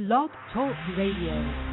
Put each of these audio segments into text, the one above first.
Blog Talk Radio.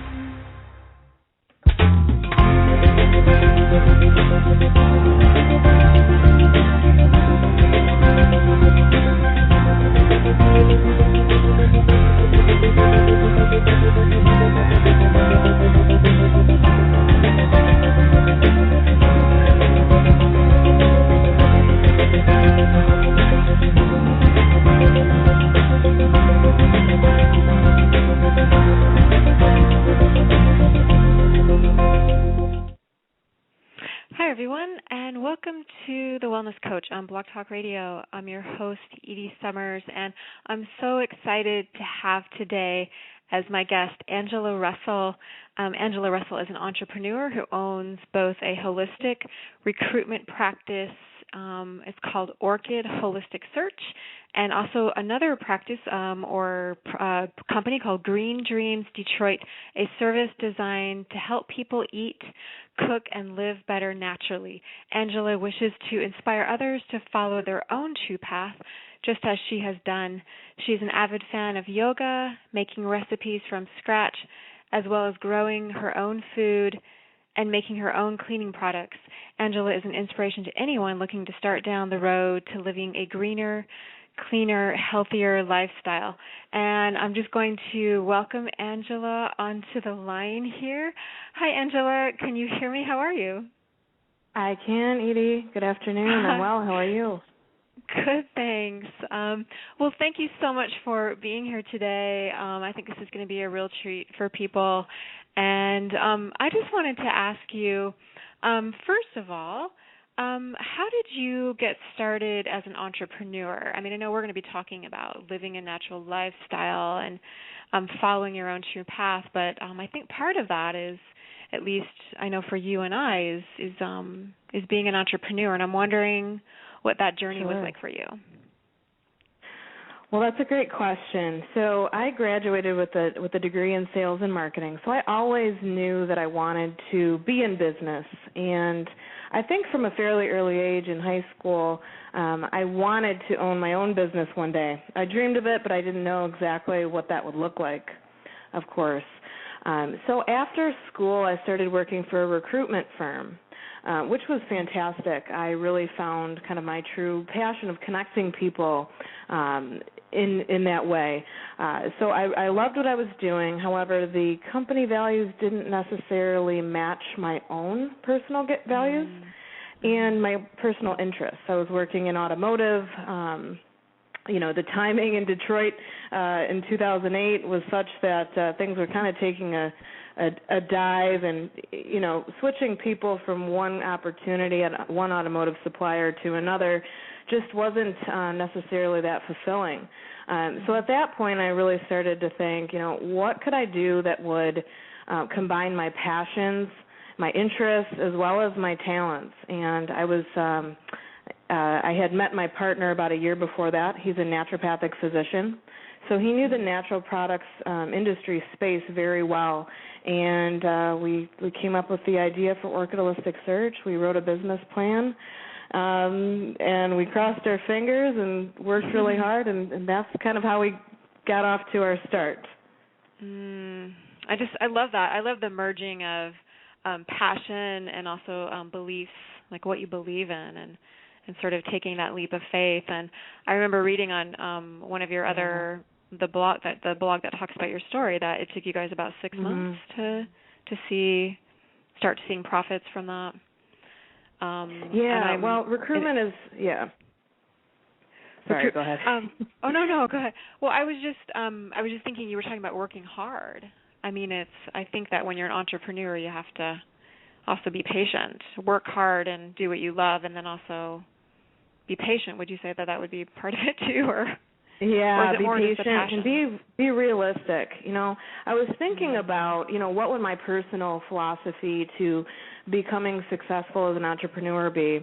Hi, everyone, and welcome to The Wellness Coach on Blog Talk Radio. I'm your host, Edie Summers, and I'm so excited to have today as my guest Angela Russell. Angela Russell is an entrepreneur who owns both a holistic recruitment practice, it's called Orchid Holistic Search, and also another practice or company called Green Dreams Detroit, a service designed to help people eat, cook, and live better naturally. Angela wishes to inspire others to follow their own true path, just as she has done. She's an avid fan of yoga, making recipes from scratch, as well as growing her own food and making her own cleaning products. Angela is an inspiration to anyone looking to start down the road to living a greener, cleaner, healthier lifestyle. And I'm just going to welcome Angela onto the line here. Hi, Angela. Can you hear me? How are you? I can, Edie. Good afternoon. I'm well. How are you? Good, thanks. Well, thank you so much for being here today. I think this is going to be a real treat for people. And I just wanted to ask you, first of all, how did you get started as an entrepreneur? I mean, I know we're going to be talking about living a natural lifestyle and following your own true path, but I think part of that is, at least I know for you and I, is being an entrepreneur. And I'm wondering what that journey was like for you. Well, that's a great question. So I graduated with a degree in sales and marketing. So I always knew that I wanted to be in business. And I think from a fairly early age in high school, I wanted to own my own business one day. I dreamed of it, but I didn't know exactly what that would look like, of course. So after school, I started working for a recruitment firm, which was fantastic. I really found kind of my true passion of connecting people in that way. So I loved what I was doing. However, the company values didn't necessarily match my own personal values and my personal interests. I was working in automotive. The timing in Detroit in 2008 was such that things were kind of taking a dive, and switching people from one opportunity at one automotive supplier to another just wasn't necessarily that fulfilling. So at that point, I really started to think, what could I do that would combine my passions, my interests, as well as my talents? And I had met my partner about a year before that. He's a naturopathic physician, so he knew the natural products industry space very well. And we came up with the idea for Orchid Holistic Search. We wrote a business plan, and we crossed our fingers and worked really hard, and that's kind of how we got off to our start. I love that. I love the merging of passion and also beliefs, like what you believe in, and sort of taking that leap of faith. And I remember reading on one of your other the blog that talks about your story that it took you guys about 6 months to start seeing profits from that. Recruitment is Sorry, go ahead. No, go ahead. Well, I was just thinking you were talking about working hard. I mean, I think that when you're an entrepreneur, you have to also be patient, work hard, and do what you love, and then also be patient. Would you say that would be part of it too, or? Yeah, be patient and be realistic. I was thinking about, what would my personal philosophy to becoming successful as an entrepreneur be?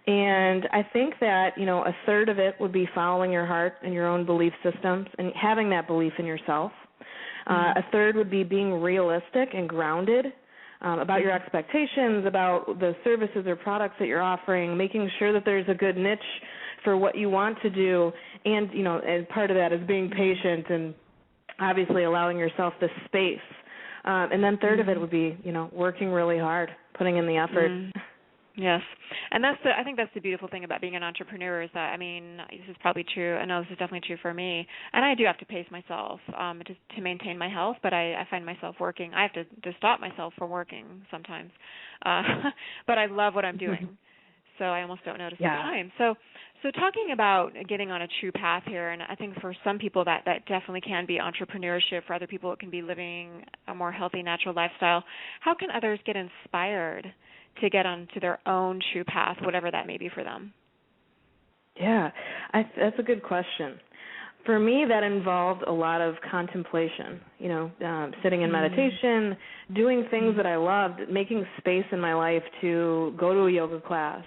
And I think that, a third of it would be following your heart and your own belief systems and having that belief in yourself. A third would be being realistic and grounded about your expectations, about the services or products that you're offering, making sure that there's a good niche for what you want to do, and and part of that is being patient and obviously allowing yourself this space. And then third of it would be, working really hard, putting in the effort. Yes, and I think that's the beautiful thing about being an entrepreneur is that, this is probably true. I know this is definitely true for me, and I do have to pace myself to maintain my health, but I find myself working. I have to stop myself from working sometimes, but I love what I'm doing, so I almost don't notice the time. So talking about getting on a true path here, and I think for some people that definitely can be entrepreneurship. For other people, it can be living a more healthy, natural lifestyle. How can others get inspired to get onto their own true path, whatever that may be for them? Yeah, that's a good question. For me, that involved a lot of contemplation, sitting in meditation, doing things that I loved, making space in my life to go to a yoga class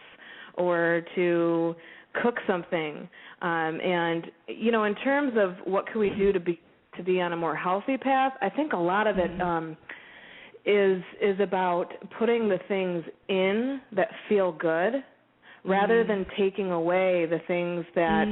or to cook something. And, in terms of what can we do to be on a more healthy path, I think a lot of it is about putting the things in that feel good rather than taking away the things that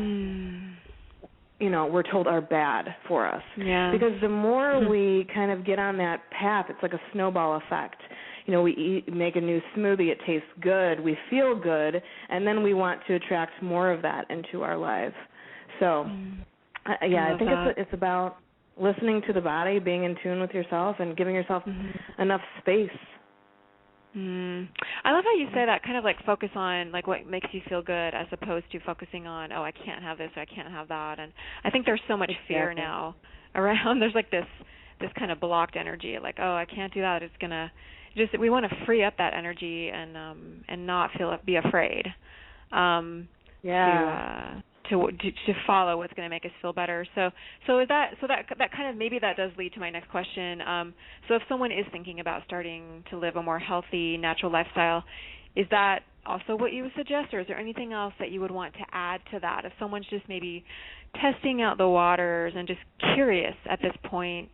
we're told are bad for us. Yeah. Because the more we kind of get on that path, it's like a snowball effect. We make a new smoothie, it tastes good, we feel good, and then we want to attract more of that into our lives. So, I think it's about listening to the body, being in tune with yourself, and giving yourself enough space. I love how you say that, kind of like focus on like what makes you feel good as opposed to focusing on, I can't have this or I can't have that. And I think there's so much fear now around. There's like this kind of blocked energy, like, I can't do that. It's gonna we want to free up that energy and not be afraid. To follow what's going to make us feel better. So that kind of, maybe that does lead to my next question. So if someone is thinking about starting to live a more healthy, natural lifestyle, is that also what you would suggest, or is there anything else that you would want to add to that? If someone's just maybe testing out the waters and just curious at this point,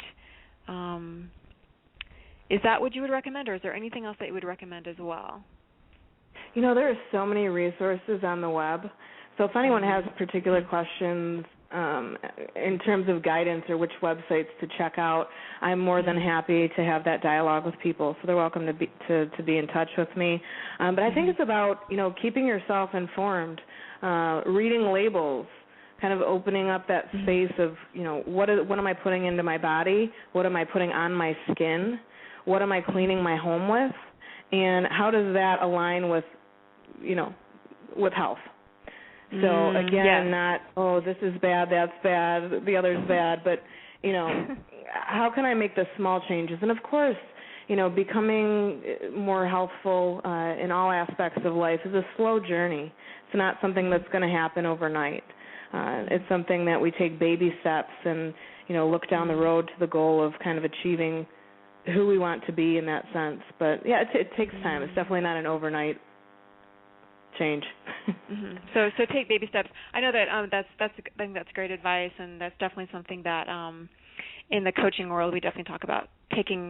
is that what you would recommend, or is there anything else that you would recommend as well? There are so many resources on the web. So if anyone has particular questions in terms of guidance or which websites to check out, I'm more than happy to have that dialogue with people. So they're welcome to be in touch with me. But I think it's about keeping yourself informed, reading labels, kind of opening up that space of what am I putting into my body, what am I putting on my skin, what am I cleaning my home with, and how does that align with with health. So again, not, this is bad, that's bad, the other's bad, but, how can I make the small changes? And of course, becoming more healthful in all aspects of life is a slow journey. It's not something that's going to happen overnight. It's something that we take baby steps and, look down the road to the goal of kind of achieving who we want to be in that sense. But, it takes time. It's definitely not an overnight change. So take baby steps. I know that I think that's great advice, and that's definitely something that in the coaching world we definitely talk about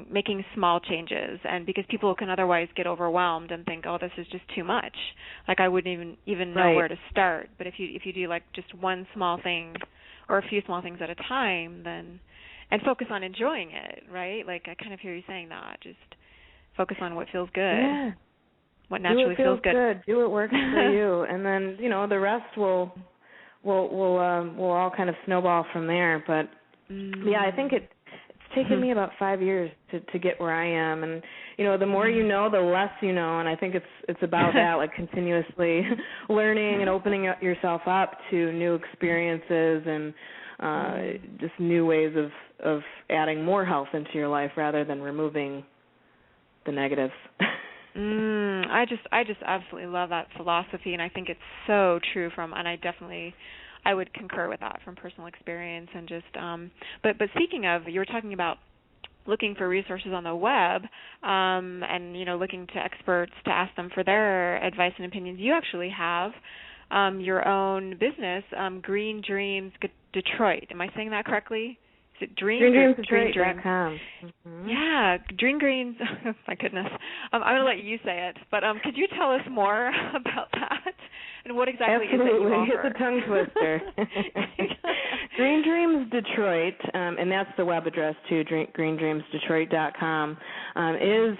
making small changes, and because people can otherwise get overwhelmed and think, this is just too much. Like I wouldn't even know where to start. But if you do like just one small thing or a few small things at a time, and focus on enjoying it, right? Like I kind of hear you saying that. Just focus on what feels good. Yeah. What naturally feels good. Do what works for you, and then the rest will all kind of snowball from there. But I think it's taken me about 5 years to get where I am, and the more you know, the less you know, and I think it's about that, like continuously learning and opening yourself up to new experiences and just new ways of adding more health into your life rather than removing the negatives. I just absolutely love that philosophy, and I think it's so true and I would concur with that from personal experience, and just but speaking of, you were talking about looking for resources on the web, and looking to experts to ask them for their advice and opinions. You actually have your own business, Green Dreams Detroit. Am I saying that correctly? Is it DreamDreamsDetroit.com. Yeah, Dream Greens. Oh, my goodness. I'm going to let you say it, but could you tell us more about that and what exactly Absolutely. is it you offer? It's a tongue twister. Green Dreams Detroit, and that's the web address too, greendreamsdetroit.com, is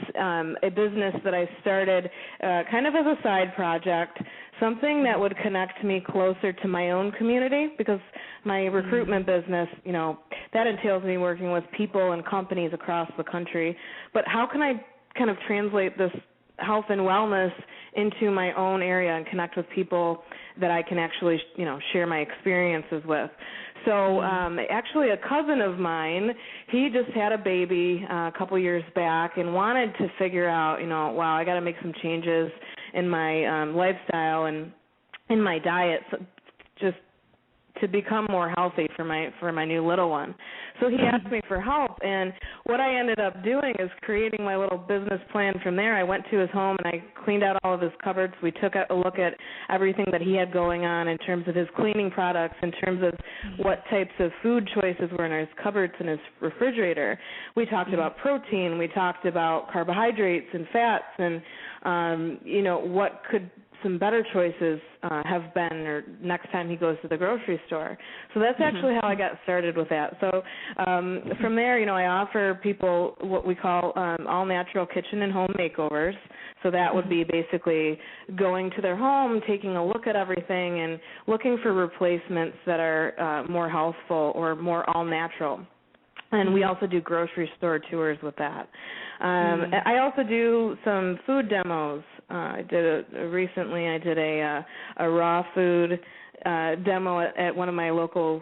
a business that I started kind of as a side project, something that would connect me closer to my own community, because my recruitment business, that entails me working with people and companies across the country. But how can I kind of translate this health and wellness into my own area and connect with people that I can actually, share my experiences with? So actually a cousin of mine, he just had a baby a couple years back and wanted to figure out, wow, I got to make some changes in my lifestyle and in my diet, just to become more healthy for my new little one. So he asked me for help, and what I ended up doing is creating my little business plan from there. I went to his home and I cleaned out all of his cupboards. We took a look at everything that he had going on in terms of his cleaning products, in terms of what types of food choices were in his cupboards and his refrigerator. We talked about protein. We talked about carbohydrates and fats, and what could some better choices have been, or next time he goes to the grocery store. So that's actually how I got started with that. So from there, I offer people what we call all-natural kitchen and home makeovers. So that would be basically going to their home, taking a look at everything, and looking for replacements that are more healthful or more all-natural. And we also do grocery store tours with that. I also do some food demos. Recently I did a raw food demo at one of my local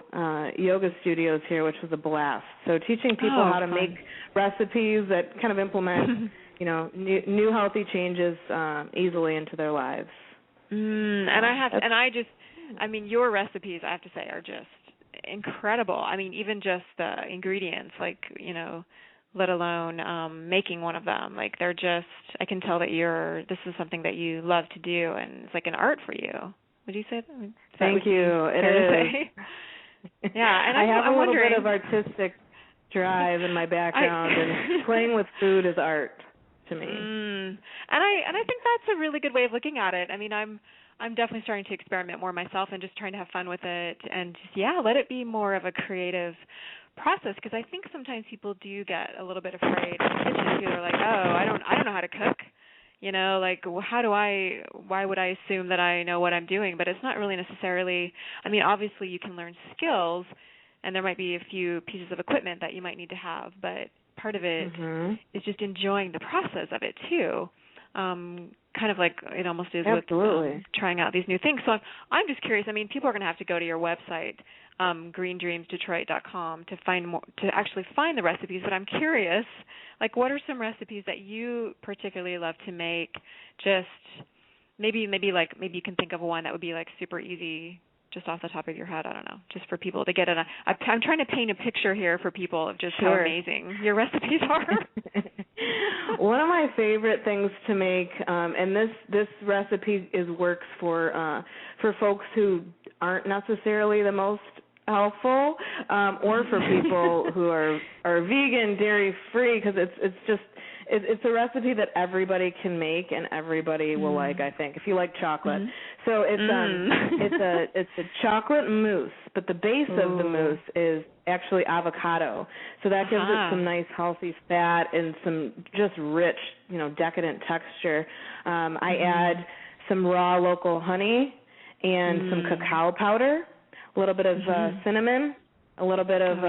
yoga studios here, which was a blast. So teaching people how to make recipes that kind of implement, new healthy changes easily into their lives. Your recipes, I have to say, are just incredible. I mean, even just the ingredients, let alone making one of them. They're just, I can tell that this is something that you love to do, and it's like an art for you. Would you say that? Thank you. It is. Yeah, and I have a little bit of artistic drive in my background, and playing with food is art to me. And I think that's a really good way of looking at it. I mean, I'm definitely starting to experiment more myself and just trying to have fun with it, and just, let it be more of a creative process, because I think sometimes people do get a little bit afraid in the kitchen too. They're like, I don't know how to cook. Why would I assume that I know what I'm doing? But it's not really necessarily, obviously you can learn skills, and there might be a few pieces of equipment that you might need to have, but part of it is just enjoying the process of it too. Kind of like it almost is with trying out these new things. So I'm just curious. People are going to have to go to your website, greendreamsdetroit.com, to actually find the recipes. But I'm curious, what are some recipes that you particularly love to make? Just maybe you can think of one that would be super easy, just off the top of your head. I don't know, just for people to get it. I'm trying to paint a picture here for people of just how amazing your recipes are. One of my favorite things to make, and this recipe works for folks who aren't necessarily the most helpful, or for people who are vegan, dairy free, because it's a recipe that everybody can make and everybody will like, I think, if you like chocolate. So it's a chocolate mousse, but the base of the mousse is actually avocado. So that gives it some nice healthy fat and some just rich, decadent texture. I add some raw local honey and some cacao powder, a little bit of cinnamon, a little bit of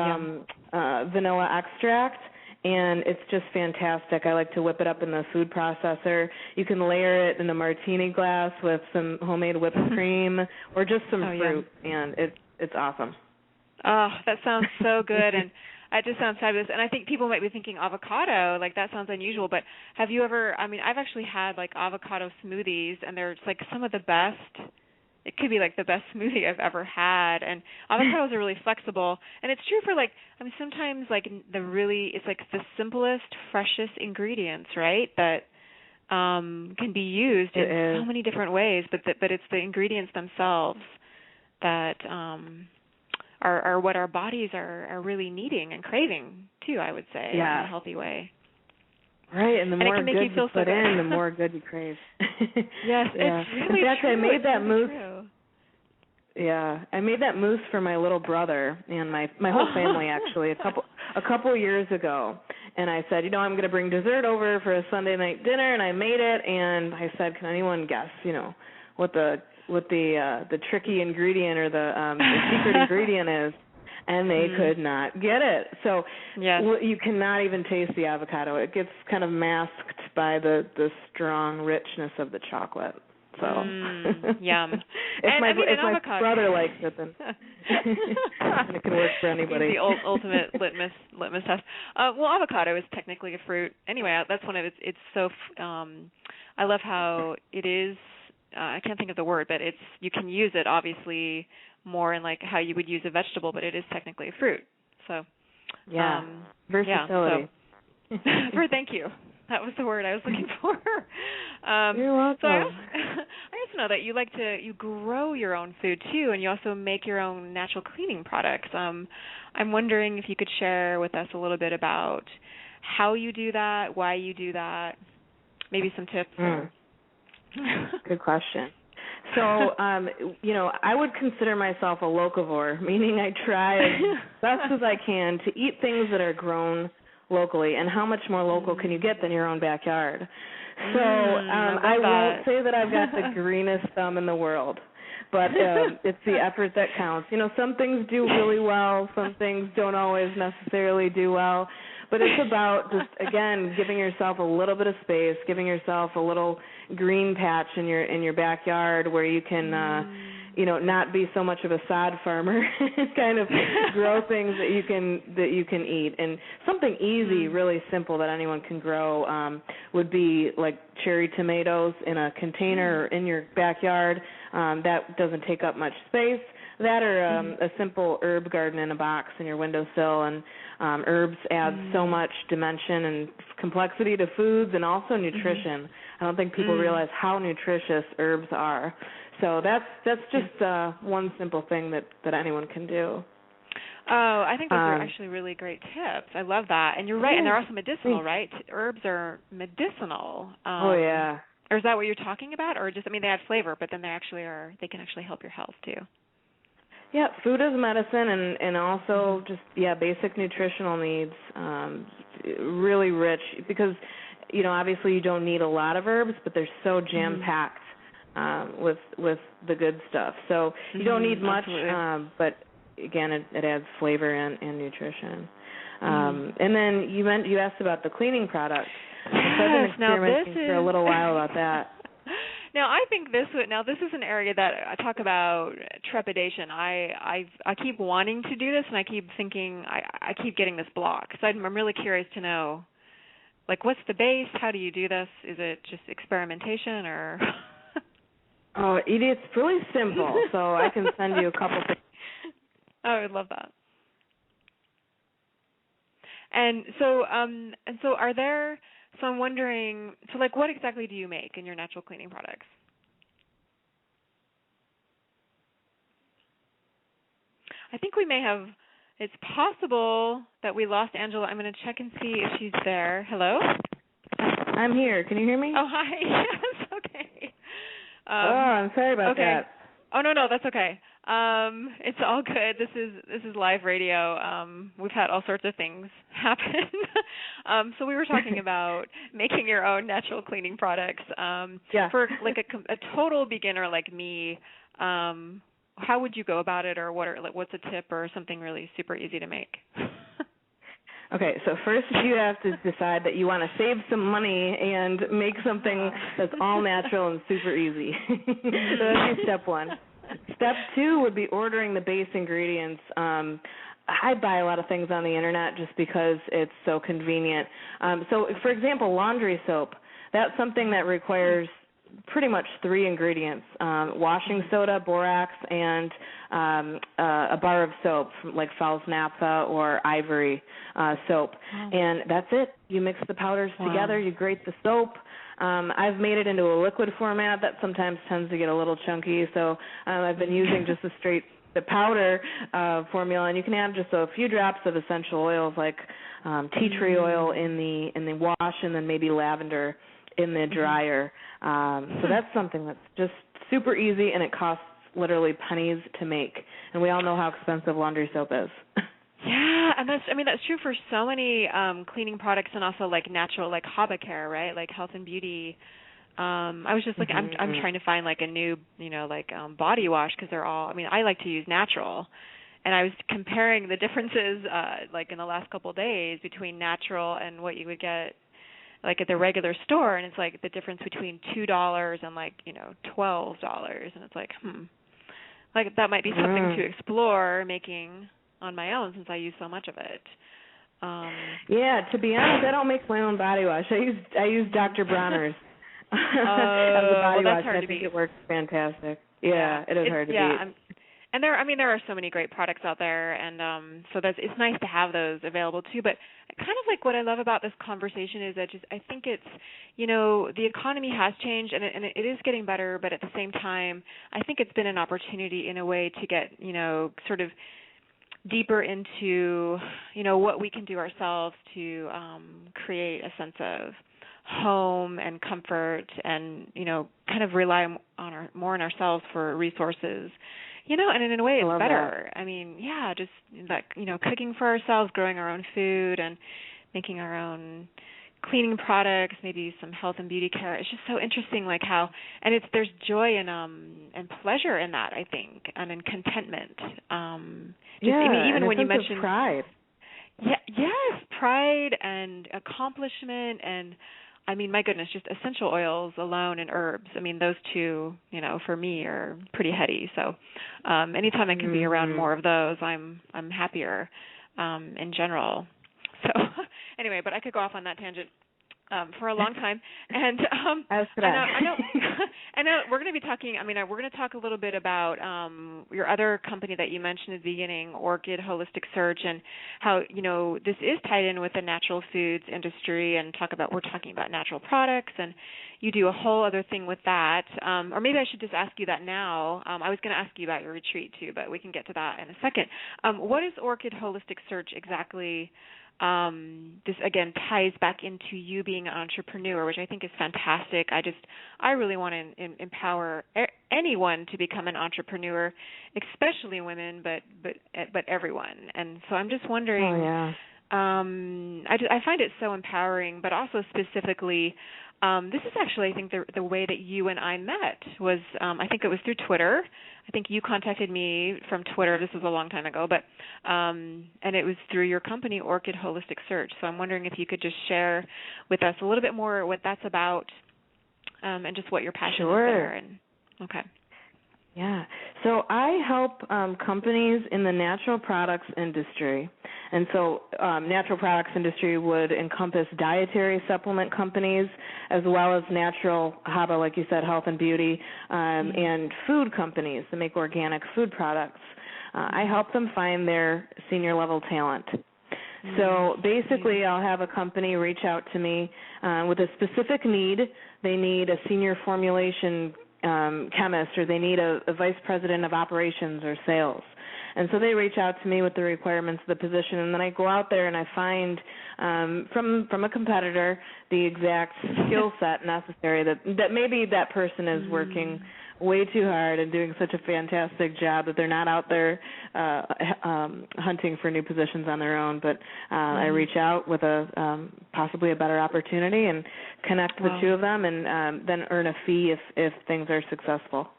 vanilla extract, and it's just fantastic. I like to whip it up in the food processor. You can layer it in a martini glass with some homemade whipped cream or just some fruit, and it's awesome. Oh, that sounds so good, and it just sounds fabulous. And I think people might be thinking avocado, that sounds unusual, but have you ever, I've actually had, avocado smoothies, and they're some of the best. It could be the best smoothie I've ever had, and avocados are really flexible, and it's true for sometimes it's the simplest, freshest ingredients, right? That can be used in so many different ways, but it's the ingredients themselves that are what our bodies are really needing and craving too, I would say, in a healthy way. Right, and the more good you put in, the more good you crave. Yes, it's really true. In fact, I made that mousse. Yeah, I made that mousse for my little brother and my whole family actually a couple years ago. And I said, I'm going to bring dessert over for a Sunday night dinner, and I made it. And I said, can anyone guess, what the tricky ingredient or the secret ingredient is? And they could not get it. So you cannot even taste the avocado. It gets kind of masked by the strong richness of the chocolate. So yum. If my brother likes it, then it can work for anybody. The ultimate litmus test. Well, avocado is technically a fruit. Anyway, that's one of it's so. I love how it is. I can't think of the word, but you can use it obviously more in like how you would use a vegetable, but it is technically a fruit. So versatility. Yeah, so, thank you. That was the word I was looking for. You're welcome. So I also know that you grow your own food too, and you also make your own natural cleaning products. I'm wondering if you could share with us a little bit about how you do that, why you do that, maybe some tips. Good question. So, I would consider myself a locavore, meaning I try as best as I can to eat things that are grown locally. And how much more local can you get than your own backyard? So I won't say that I've got the greenest thumb in the world, but it's the effort that counts. Some things do really well, some things don't always necessarily do well. But it's about just, again, giving yourself a little bit of space, giving yourself a little green patch in your backyard where you can, not be so much of a sod farmer and kind of grow things that you can eat. And something easy, really simple that anyone can grow would be like cherry tomatoes in a container or in your backyard. That doesn't take up much space. That or a simple herb garden in a box in your windowsill, and herbs add so much dimension and complexity to foods and also nutrition. I don't think people realize how nutritious herbs are. So that's just one simple thing that anyone can do. Oh, I think those are actually really great tips. I love that. And you're right, and they're also medicinal, right? Herbs are medicinal. Oh, yeah. Or is that what you're talking about? Or just, they add flavor, but then they can actually help your health too. Yeah, food is medicine, and also just basic nutritional needs. Really rich because obviously you don't need a lot of herbs, but they're so jam packed with the good stuff. So you don't need much, but again, it adds flavor and nutrition. And then you asked about the cleaning products. So I've been experimenting for a little while about that. Now, I think this is an area that I talk about trepidation. I keep wanting to do this, and I keep thinking I keep getting this block. So I'm really curious to know, like, what's the base? How do you do this? Is it just experimentation, or? Oh, it's really simple. So I can send you a couple things. Oh, I would love that. And so are there? So I'm wondering, what exactly do you make in your natural cleaning products? I think we may have, it's possible that we lost Angela. I'm going to check and see if she's there. Hello? I'm here. Can you hear me? Oh, hi. Yes, okay. I'm sorry about that. Oh, no, that's okay. It's all good. This is live radio. We've had all sorts of things happen. So we were talking about making your own natural cleaning products. For like a total beginner like me, how would you go about it, or what's a tip or something really super easy to make? Okay, so first you have to decide that you want to save some money and make something that's all natural and super easy. So that's step one. Step two would be ordering the base ingredients. I buy a lot of things on the internet just because it's so convenient. So, for example, laundry soap, that's something that requires pretty much 3 ingredients, washing soda, borax, and a bar of soap, like Fowl's Naphtha or Ivory soap. And that's it. You mix the powders together, you grate the soap. I've made it into a liquid format that sometimes tends to get a little chunky, so I've been using just the powder formula, and you can add just a few drops of essential oils like tea tree oil in the wash, and then maybe lavender in the dryer. So that's something that's just super easy, and it costs literally pennies to make, and we all know how expensive laundry soap is. Yeah, and that's true for so many cleaning products, and also like natural, like Haba Care, right? Like health and beauty. I was just looking. I'm trying to find like a new, body wash, because they're all. I mean, I like to use natural, and I was comparing the differences, like in the last couple of days, between natural and what you would get like at the regular store, and it's like the difference between $2 and like $12, and it's like like that might be something to explore making on my own, since I use so much of it. Yeah, to be honest, I don't make my own body wash. I use Dr. Bronner's as a body wash. I think it works fantastic. Yeah, it is hard to beat. And there are so many great products out there, and so it's nice to have those available too. But kind of like what I love about this conversation is that I think it's, the economy has changed, and it is getting better, but at the same time, I think it's been an opportunity in a way to get, sort of deeper into, what we can do ourselves to create a sense of home and comfort, and kind of rely more on ourselves for resources. And in a way it's better. That. I mean, yeah, just like, cooking for ourselves, growing our own food, and making our own cleaning products, maybe some health and beauty care. It's just so interesting, like how, and there's joy and pleasure in that, I think, and in contentment. Even when you mentioned pride. Yeah, yes, pride and accomplishment, and I mean, my goodness, just essential oils alone and herbs. I mean, those two, for me are pretty heady. So anytime I can be around more of those, I'm happier in general. So anyway, but I could go off on that tangent for a long time. And I know we're going to be talking, we're going to talk a little bit about your other company that you mentioned at the beginning, Orchid Holistic Search, and how, this is tied in with the natural foods industry, and we're talking about natural products, and you do a whole other thing with that. Or maybe I should just ask you that now. I was going to ask you about your retreat too, but we can get to that in a second. What is Orchid Holistic Search exactly? This again ties back into you being an entrepreneur, which I think is fantastic. I really want to empower anyone to become an entrepreneur, especially women, but everyone. And so I'm just wondering. I find it so empowering, but also specifically, this is actually, I think, the way that you and I met was, I think it was through Twitter. I think you contacted me from Twitter. This was a long time ago, but and it was through your company, Orchid Holistic Search. So I'm wondering if you could just share with us a little bit more what that's about, and just what your passion is there. Okay. Yeah. So I help companies in the natural products industry. And so natural products industry would encompass dietary supplement companies as well as natural, Haba, like you said, health and beauty, and food companies that make organic food products. I help them find their senior level talent. So basically I'll have a company reach out to me with a specific need. They need a senior formulation chemist, or they need a vice president of operations or sales. And so they reach out to me with the requirements of the position, and then I go out there and I find from a competitor the exact skill set necessary that maybe that person is working way too hard and doing such a fantastic job that they're not out there hunting for new positions on their own. But I reach out with possibly a better opportunity and connect the two of them, and then earn a fee if things are successful.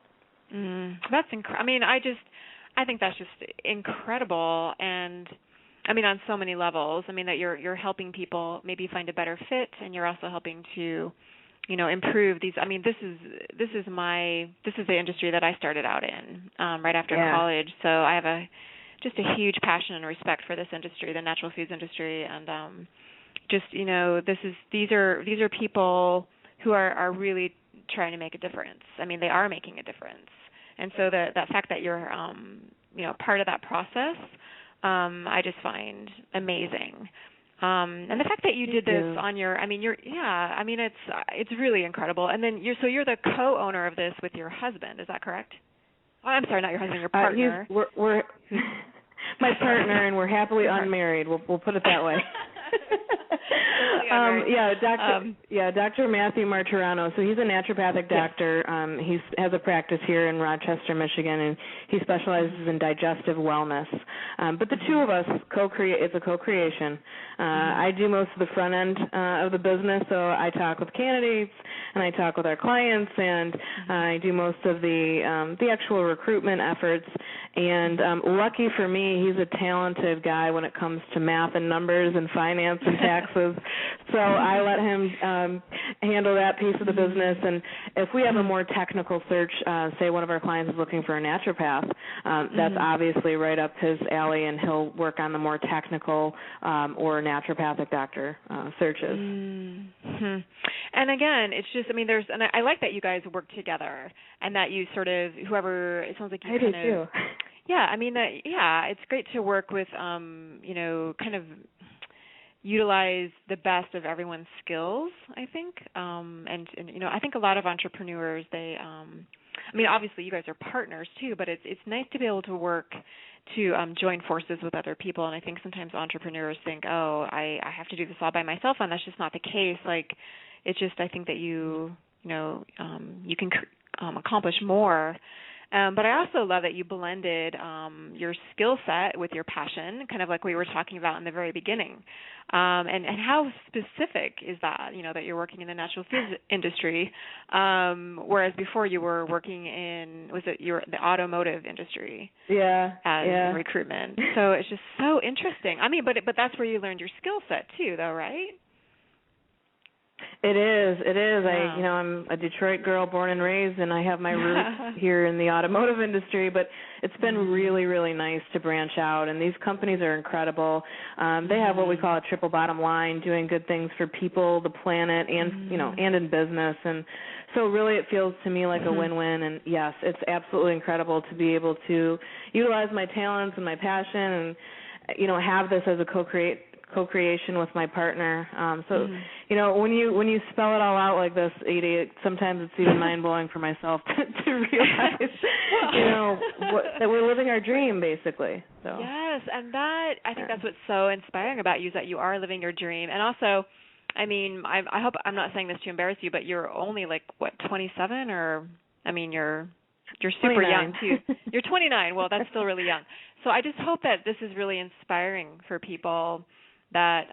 That's incredible. I think that's just incredible, and on so many levels. That you're helping people maybe find a better fit, and you're also helping to, improve these. This is the industry that I started out in right after college. So I have just a huge passion and respect for this industry, the natural foods industry, and these are people who are really trying to make a difference. They are making a difference. And so that fact that you're, part of that process, I just find amazing. And the fact that you did this on your, it's really incredible. And then you're the co-owner of this with your husband, is that correct? Oh, I'm sorry, not your husband, your partner. We're my partner, and we're happily unmarried. We'll put it that way. Dr. Matthew Marturano. So he's a naturopathic doctor. He has a practice here in Rochester, Michigan, and he specializes in digestive wellness. But the two of us it's a co-creation. I do most of the front end of the business, so I talk with candidates and I talk with our clients, and I do most of the actual recruitment efforts. And lucky for me, he's a talented guy when it comes to math and numbers and finance and taxes. So I let him handle that piece of the business. And if we have a more technical search, say one of our clients is looking for a naturopath, that's obviously right up his alley, and he'll work on the more technical or naturopathic doctor searches. Mm-hmm. And again, it's just, and I like that you guys work together, and that you sort of, it sounds like you kind of. I do too. Yeah, it's great to work with, kind of utilize the best of everyone's skills, I think. And I think a lot of entrepreneurs, they, obviously you guys are partners too, but it's nice to be able to work to join forces with other people. And I think sometimes entrepreneurs think, I have to do this all by myself, and that's just not the case. Like, it's just, I think that you can accomplish more. But I also love that you blended your skill set with your passion, kind of like we were talking about in the very beginning. And how specific is that, that you're working in the natural foods industry, whereas before you were working in, the automotive industry as recruitment. So it's just so interesting. But that's where you learned your skill set too, though, right? It is. Wow. I'm a Detroit girl, born and raised, and I have my roots here in the automotive industry, but it's been really, really nice to branch out, and these companies are incredible. They have what we call a triple bottom line, doing good things for people, the planet, and, and in business, and so really it feels to me like a win-win, and yes, it's absolutely incredible to be able to utilize my talents and my passion and, have this as a co-creation with my partner. When you spell it all out like this, Edie, sometimes it's even mind-blowing for myself to realize, that we're living our dream, basically. So. Yes, and I think that's what's so inspiring about you, is that you are living your dream. And also, I hope I'm not saying this to embarrass you, but you're only 27, or you're super 29. young too. You're 29. Well, that's still really young. So I just hope that this is really inspiring for people, that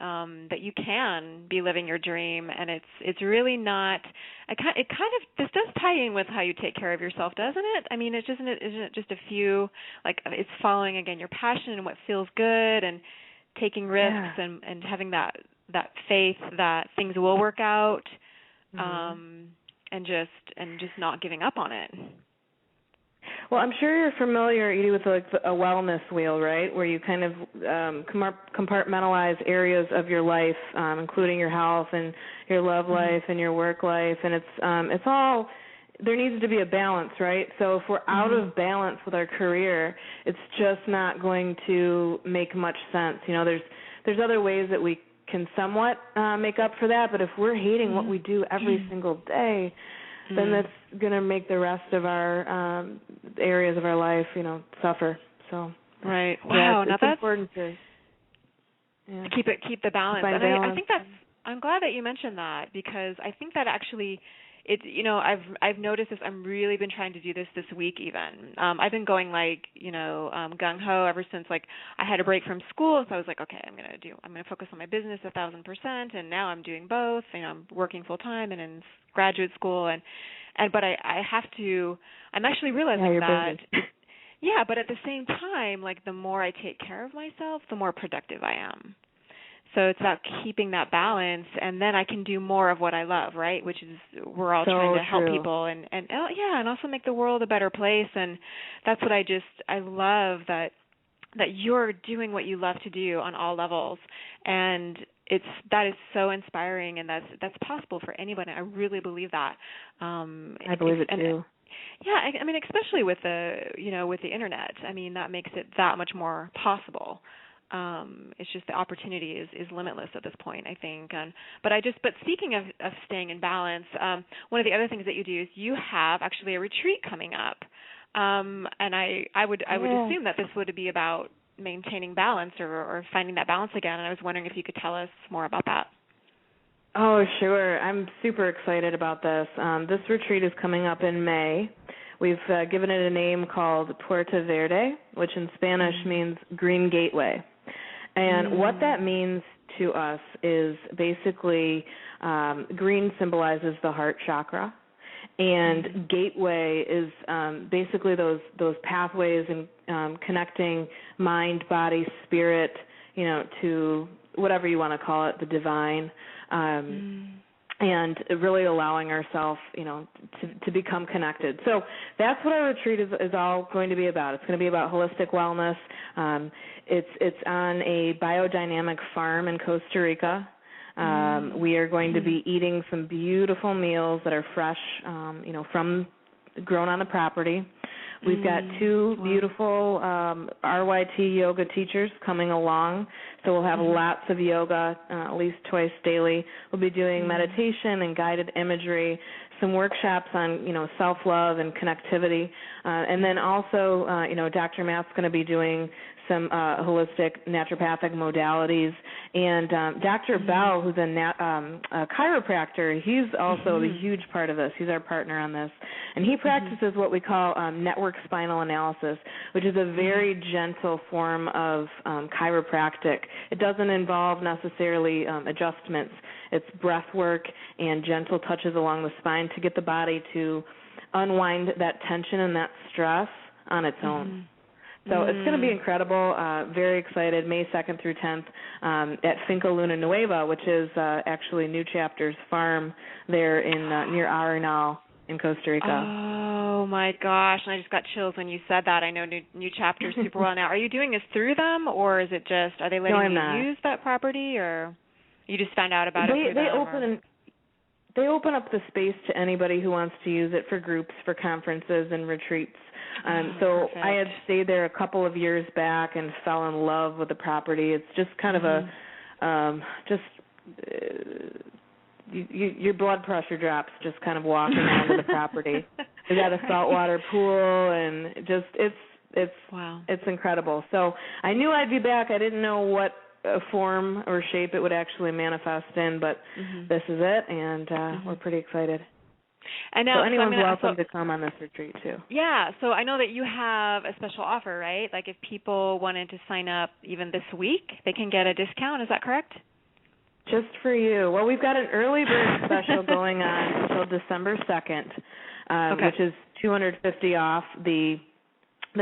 you can be living your dream, and it's really not. This does tie in with how you take care of yourself, doesn't it? Isn't it just a few, it's following again your passion and what feels good, and taking risks, and having that faith that things will work out, and just not giving up on it. Well, I'm sure you're familiar, Edie, with a wellness wheel, right, where you kind of compartmentalize areas of your life, including your health and your love life and your work life, and it's all, there needs to be a balance, right? So if we're out of balance with our career, it's just not going to make much sense. There's other ways that we can somewhat make up for that, but if we're hating what we do every single day, then that's going to make the rest of our areas of our life, suffer. So right. Wow. It's important to keep the balance. And I think I'm glad that you mentioned that, because I think that actually I've noticed this. I've really been trying to do this week even. I've been going gung ho ever since I had a break from school, so I was like, okay, I'm gonna focus on my business 1,000%, and now I'm doing both. I'm working full time and in graduate school, but I have to. I'm actually realizing that. Yeah, but at the same time, the more I take care of myself, the more productive I am. So it's about keeping that balance, and then I can do more of what I love, right? Which is, we're all trying to help people and also make the world a better place. And that's what I love that you're doing what you love to do on all levels, and that is so inspiring, and that's possible for anybody. I really believe that. I believe it too. Yeah, especially with with the internet. That makes it that much more possible. It's just the opportunity is limitless at this point, I think. But speaking of staying in balance, one of the other things that you do is you have actually a retreat coming up, and I would assume that this would be about maintaining balance or finding that balance again. And I was wondering if you could tell us more about that. Oh, sure. I'm super excited about this. This retreat is coming up in May. We've given it a name called Puerto Verde, which in Spanish means Green Gateway. And what that means to us is basically green symbolizes the heart chakra, and gateway is basically those pathways and connecting mind, body, spirit, to whatever you want to call it, the divine. And really allowing ourselves, to become connected. So that's what our retreat is all going to be about. It's going to be about holistic wellness. It's on a biodynamic farm in Costa Rica. We are going to be eating some beautiful meals that are fresh, from grown on the property. We've got two beautiful RYT yoga teachers coming along, so we'll have lots of yoga, at least twice daily. We'll be doing meditation and guided imagery, some workshops on, self-love and connectivity, and then also, Dr. Matt's going to be doing some holistic naturopathic modalities. And Dr. Bell, who's a chiropractor, he's also a huge part of this. He's our partner on this. And he practices what we call network spinal analysis, which is a very gentle form of chiropractic. It doesn't involve necessarily adjustments. It's breath work and gentle touches along the spine to get the body to unwind that tension and that stress on its own. So it's going to be incredible. Very excited. May 2nd through 10th at Finca Luna Nueva, which is actually New Chapter's farm there in near Arenal in Costa Rica. Oh my gosh! And I just got chills when you said that. I know New Chapter super well now. Are you doing this through them, or is it just are they letting you use that property, or you just found out about it through them? They open up the space to anybody who wants to use it for groups, for conferences and retreats. So perfect. I had stayed there a couple of years back and fell in love with the property. It's just kind of your blood pressure drops just kind of walking onto the property. They got a saltwater pool, and just it's incredible. So I knew I'd be back. I didn't know what form or shape it would actually manifest in, but this is it, and we're pretty excited. And now, so anyone's welcome to come on this retreat, too. Yeah, so I know that you have a special offer, right? Like if people wanted to sign up even this week, they can get a discount. Is that correct? Just for you. Well, we've got an early bird special going on until December 2nd, which is $250 off the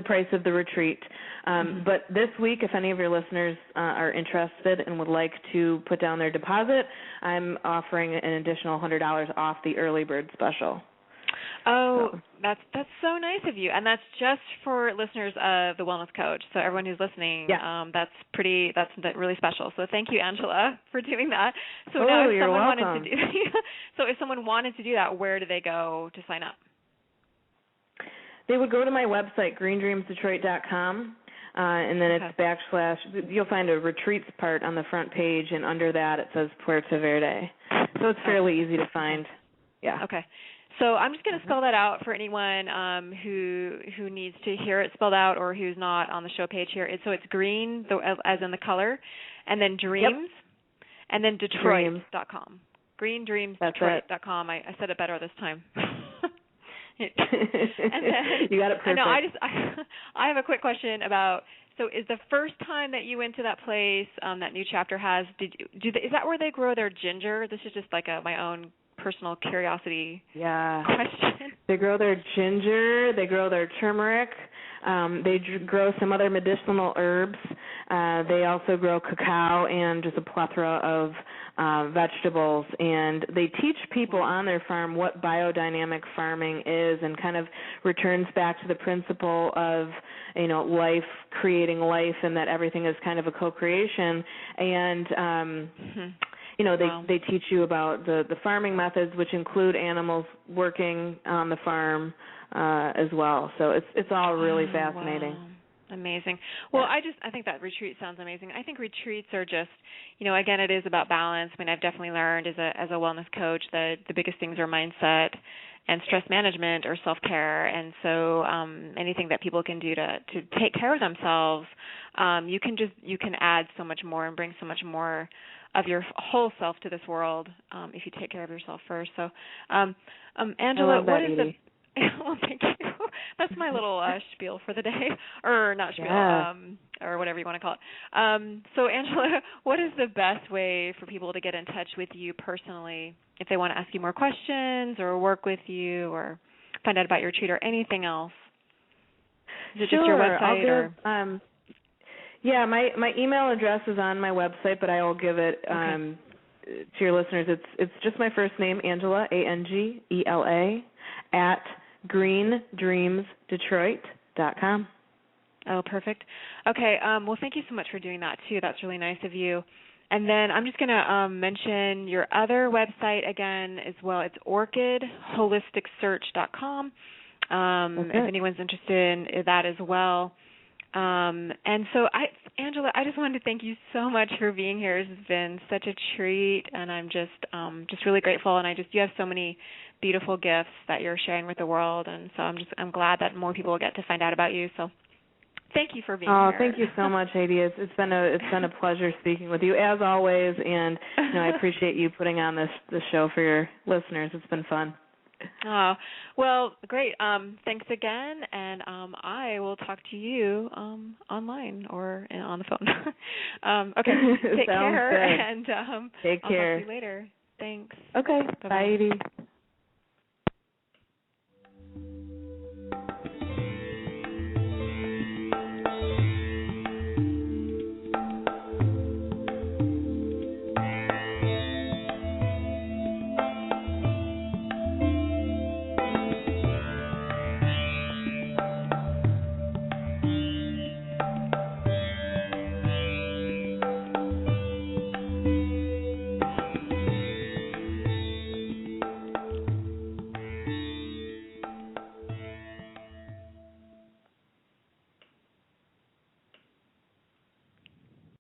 price of the retreat. But this week, if any of your listeners are interested and would like to put down their deposit, I'm offering an additional $100 off the early bird special. Oh, so. That's so nice of you, and that's just for listeners of the Wellness Coach. So everyone who's listening, that's really special. So thank you, Angela, for doing that. So now, if someone wanted to do, if someone wanted to do that, where do they go to sign up? They would go to my website, greendreamsdetroit.com, and then it's / you'll find a retreats part on the front page, and under that it says Puerto Verde. So it's fairly easy to find. Yeah. Okay. So I'm just going to spell that out for anyone who needs to hear it spelled out or who's not on the show page here. So it's green, as in the color, and then dreams, and then Detroit.com. Greendreamsdetroit.com. I said it better this time. And then, you got it perfect. No, I have a quick question about. So, is the first time that you went to that place that New Chapter has? Is that where they grow their ginger? This is just like my own personal curiosity. Question. They grow their ginger. They grow their turmeric. They grow some other medicinal herbs. They also grow cacao and just a plethora of vegetables, and they teach people on their farm what biodynamic farming is, and kind of returns back to the principle of life creating life, and that everything is kind of a co-creation. And they teach you about the farming methods, which include animals working on the farm as well. So it's all really fascinating. Wow. Amazing. Well, I think that retreat sounds amazing. I think retreats are just, again, it is about balance. I mean, I've definitely learned as a wellness coach that the biggest things are mindset and stress management or self-care. And so anything that people can do to take care of themselves, you can add so much more and bring so much more of your whole self to this world if you take care of yourself first. So, I Angela, love that, what is Edie. well, thank you. That's my little spiel for the day, or not spiel, Yeah. or whatever you want to call it. So, Angela, what is the best way for people to get in touch with you personally if they want to ask you more questions or work with you or find out about your retreat or anything else? Is it just your website? I'll give, my email address is on my website, but I will give it to your listeners. It's just my first name, Angela, Angela, at greendreamsdetroit.com. Oh, perfect. Okay. Well, thank you so much for doing that, too. That's really nice of you. And then I'm just going to mention your other website again as well. It's orchidholisticsearch.com if anyone's interested in that as well. And so, Angela, I just wanted to thank you so much for being here. This has been such a treat, and I'm just really grateful. And you have so many beautiful gifts that you're sharing with the world, and so I'm glad that more people will get to find out about you. So, thank you for being here. Oh, thank you so much, Heidi. It's been a pleasure speaking with you as always, and I appreciate you putting on this show for your listeners. It's been fun. Oh, well, great. Thanks again, and I will talk to you online or on the phone. Okay, take care, good. and take care. I'll talk to you later. Thanks. Okay, Bye-bye. bye, Edie.